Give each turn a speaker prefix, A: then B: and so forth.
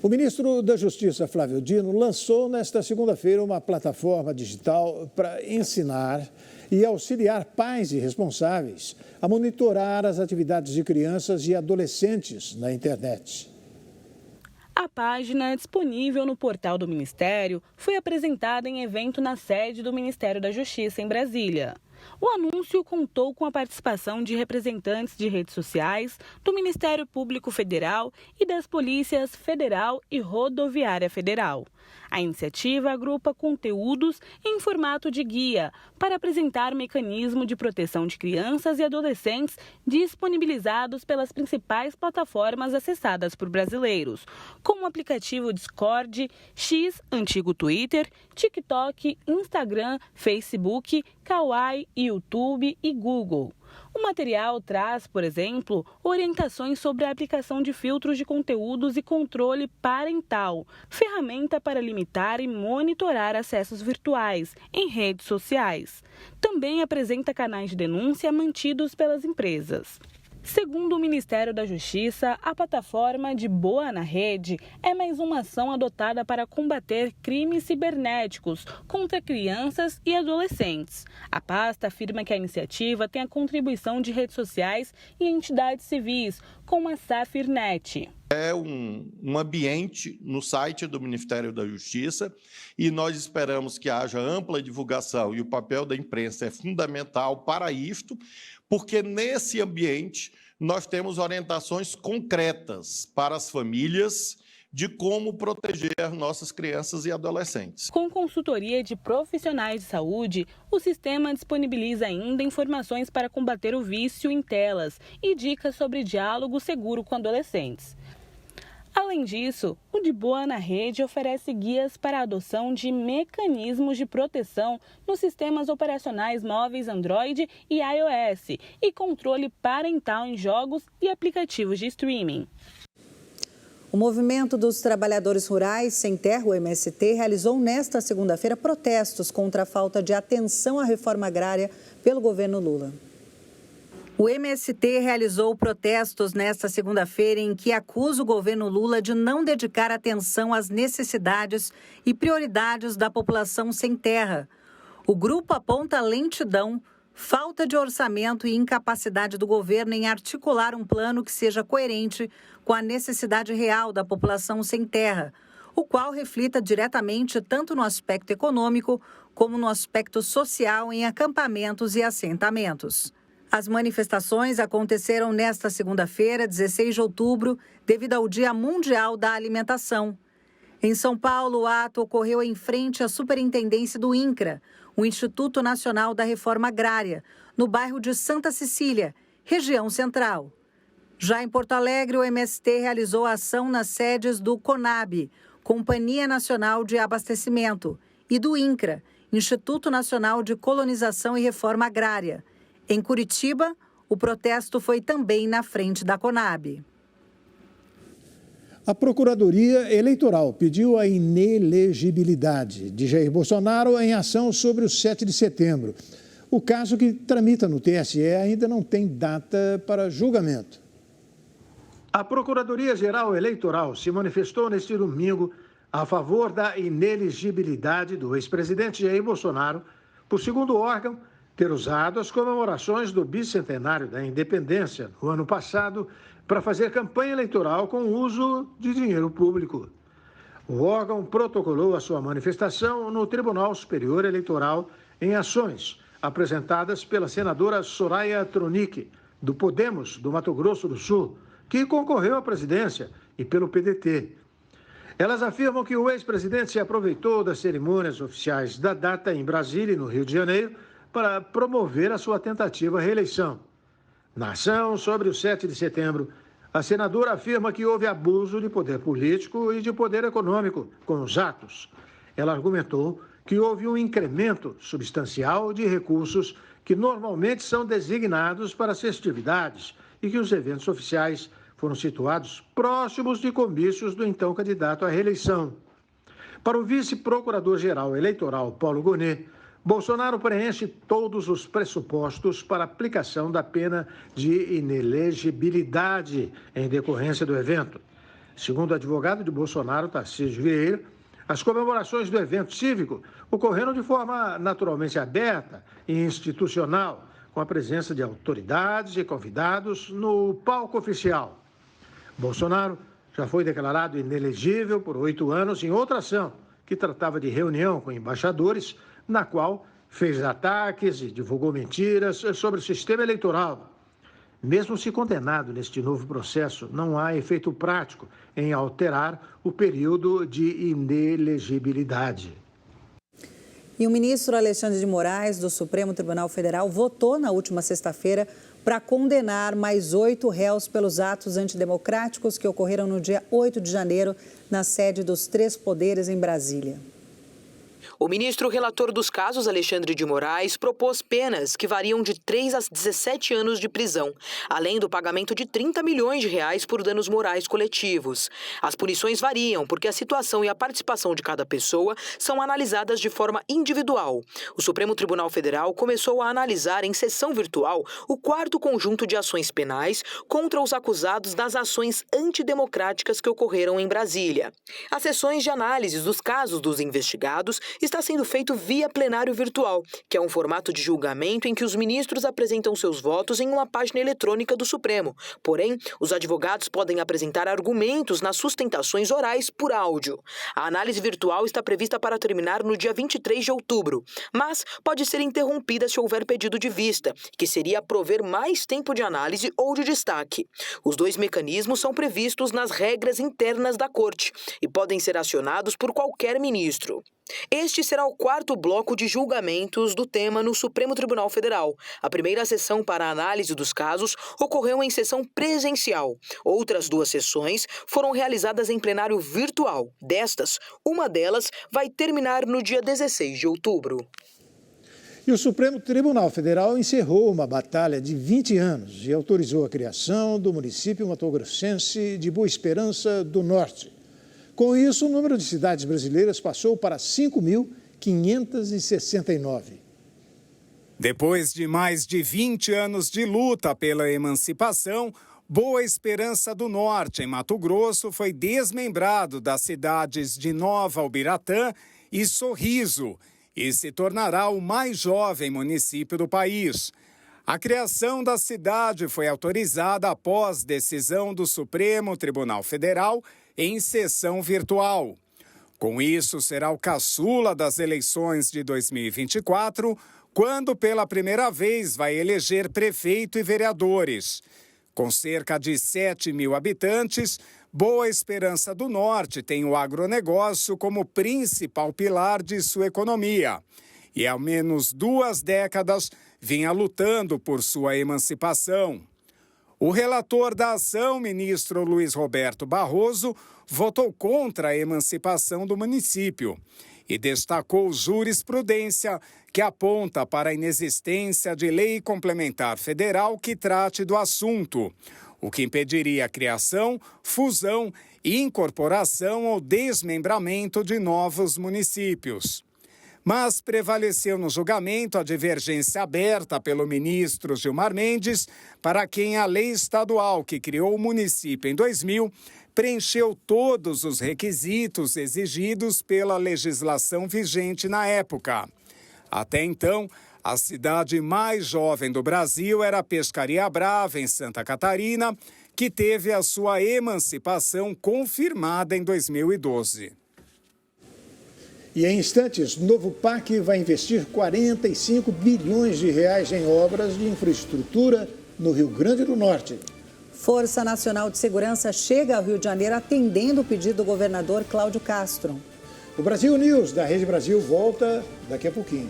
A: O ministro da Justiça, Flávio Dino, lançou nesta segunda-feira uma plataforma digital para ensinar e auxiliar pais e responsáveis a monitorar as atividades de crianças e adolescentes na internet.
B: A página, disponível no portal do Ministério, foi apresentada em evento na sede do Ministério da Justiça, em Brasília. O anúncio contou com a participação de representantes de redes sociais, do Ministério Público Federal e das Polícias Federal e Rodoviária Federal. A iniciativa agrupa conteúdos em formato de guia para apresentar o mecanismo de proteção de crianças e adolescentes disponibilizados pelas principais plataformas acessadas por brasileiros, como o aplicativo Discord, X, antigo Twitter, TikTok, Instagram, Facebook, Kawaii, YouTube e Google. O material traz, por exemplo, orientações sobre a aplicação de filtros de conteúdos e controle parental, ferramenta para limitar e monitorar acessos virtuais em redes sociais. Também apresenta canais de denúncia mantidos pelas empresas. Segundo o Ministério da Justiça, a plataforma de Boa na Rede é mais uma ação adotada para combater crimes cibernéticos contra crianças e adolescentes. A pasta afirma que a iniciativa tem a contribuição de redes sociais e entidades civis, como a Safirnet.
C: É um ambiente no site do Ministério da Justiça e nós esperamos que haja ampla divulgação e o papel da imprensa é fundamental para isto, porque nesse ambiente nós temos orientações concretas para as famílias de como proteger nossas crianças e adolescentes.
B: Com consultoria de profissionais de saúde, o sistema disponibiliza ainda informações para combater o vício em telas e dicas sobre diálogo seguro com adolescentes. Além disso, o De Boa na Rede oferece guias para a adoção de mecanismos de proteção nos sistemas operacionais móveis Android e iOS e controle parental em jogos e aplicativos de streaming.
D: O Movimento dos Trabalhadores Rurais Sem Terra, o MST, realizou nesta segunda-feira protestos contra a falta de atenção à reforma agrária pelo governo Lula. O MST realizou protestos nesta segunda-feira em que acusa o governo Lula de não dedicar atenção às necessidades e prioridades da população sem terra. O grupo aponta lentidão, falta de orçamento e incapacidade do governo em articular um plano que seja coerente com a necessidade real da população sem terra, o qual reflita diretamente tanto no aspecto econômico como no aspecto social em acampamentos e assentamentos. As manifestações aconteceram nesta segunda-feira, 16 de outubro, devido ao Dia Mundial da Alimentação. Em São Paulo, o ato ocorreu em frente à Superintendência do INCRA, o Instituto Nacional da Reforma Agrária, no bairro de Santa Cecília, região central. Já em Porto Alegre, o MST realizou a ação nas sedes do CONAB, Companhia Nacional de Abastecimento, e do INCRA, Instituto Nacional de Colonização e Reforma Agrária. Em Curitiba, o protesto foi também na frente da CONAB.
A: A Procuradoria Eleitoral pediu a inelegibilidade de Jair Bolsonaro em ação sobre o 7 de setembro. O caso, que tramita no TSE, ainda não tem data para julgamento. A Procuradoria-Geral Eleitoral se manifestou neste domingo a favor da inelegibilidade do ex-presidente Jair Bolsonaro, por segundo o órgão, ter usado as comemorações do bicentenário da independência no ano passado para fazer campanha eleitoral com o uso de dinheiro público. O órgão protocolou a sua manifestação no Tribunal Superior Eleitoral em ações apresentadas pela senadora Soraya Tronic, do Podemos, do Mato Grosso do Sul, que concorreu à presidência, e pelo PDT. Elas afirmam que o ex-presidente se aproveitou das cerimônias oficiais da data em Brasília e no Rio de Janeiro para promover a sua tentativa à reeleição. Na ação sobre o 7 de setembro, a senadora afirma que houve abuso de poder político e de poder econômico com os atos. Ela argumentou que houve um incremento substancial de recursos que normalmente são designados para as festividades e que os eventos oficiais foram situados próximos de comícios do então candidato à reeleição. Para o vice-procurador-geral eleitoral, Paulo Gonet, Bolsonaro preenche todos os pressupostos para aplicação da pena de inelegibilidade em decorrência do evento. Segundo o advogado de Bolsonaro, Tarcísio Vieira, as comemorações do evento cívico ocorreram de forma naturalmente aberta e institucional, com a presença de autoridades e convidados no palco oficial. Bolsonaro já foi declarado inelegível por 8 anos em outra ação, que tratava de reunião com embaixadores, na qual fez ataques e divulgou mentiras sobre o sistema eleitoral. Mesmo se condenado neste novo processo, não há efeito prático em alterar o período de inelegibilidade.
D: E o ministro Alexandre de Moraes, do Supremo Tribunal Federal, votou na última sexta-feira para condenar mais 8 réus pelos atos antidemocráticos que ocorreram no dia 8 de janeiro na sede dos 3 poderes em Brasília.
E: O ministro relator dos casos, Alexandre de Moraes, propôs penas que variam de 3 a 17 anos de prisão, além do pagamento de 30 milhões de reais por danos morais coletivos. As punições variam porque a situação e a participação de cada pessoa são analisadas de forma individual. O Supremo Tribunal Federal começou a analisar em sessão virtual o 4º conjunto de ações penais contra os acusados das ações antidemocráticas que ocorreram em Brasília. As sessões de análise dos casos dos investigados está sendo feito via plenário virtual, que é um formato de julgamento em que os ministros apresentam seus votos em uma página eletrônica do Supremo. Porém, os advogados podem apresentar argumentos nas sustentações orais por áudio. A análise virtual está prevista para terminar no dia 23 de outubro, mas pode ser interrompida se houver pedido de vista, que seria prover mais tempo de análise ou de destaque. Os 2 mecanismos são previstos nas regras internas da Corte e podem ser acionados por qualquer ministro. Este será o 4º bloco de julgamentos do tema no Supremo Tribunal Federal. A primeira sessão para a análise dos casos ocorreu em sessão presencial. Outras 2 sessões foram realizadas em plenário virtual. Destas, uma delas vai terminar no dia 16 de outubro.
A: E o Supremo Tribunal Federal encerrou uma batalha de 20 anos e autorizou a criação do município mato-grossense de Boa Esperança do Norte. Com isso, o número de cidades brasileiras passou para 5.569.
F: Depois de mais de 20 anos de luta pela emancipação, Boa Esperança do Norte, em Mato Grosso, foi desmembrado das cidades de Nova Ubiratã e Sorriso e se tornará o mais jovem município do país. A criação da cidade foi autorizada após decisão do Supremo Tribunal Federal em sessão virtual. Com isso, será o caçula das eleições de 2024, quando pela primeira vez vai eleger prefeito e vereadores. Com cerca de 7 mil habitantes, Boa Esperança do Norte tem o agronegócio como principal pilar de sua economia. E há menos 2 décadas vinha lutando por sua emancipação. O relator da ação, ministro Luiz Roberto Barroso, votou contra a emancipação do município e destacou jurisprudência que aponta para a inexistência de lei complementar federal que trate do assunto, o que impediria a criação, fusão, incorporação ou desmembramento de novos municípios. Mas prevaleceu no julgamento a divergência aberta pelo ministro Gilmar Mendes, para quem a lei estadual que criou o município em 2000 preencheu todos os requisitos exigidos pela legislação vigente na época. Até então, a cidade mais jovem do Brasil era Pescaria Brava, em Santa Catarina, que teve a sua emancipação confirmada em 2012.
A: E em instantes, o novo PAC vai investir 45 bilhões de reais em obras de infraestrutura no Rio Grande do Norte.
D: Força Nacional de Segurança chega ao Rio de Janeiro atendendo o pedido do governador Cláudio Castro.
A: O Brasil News da Rede Brasil volta daqui a pouquinho.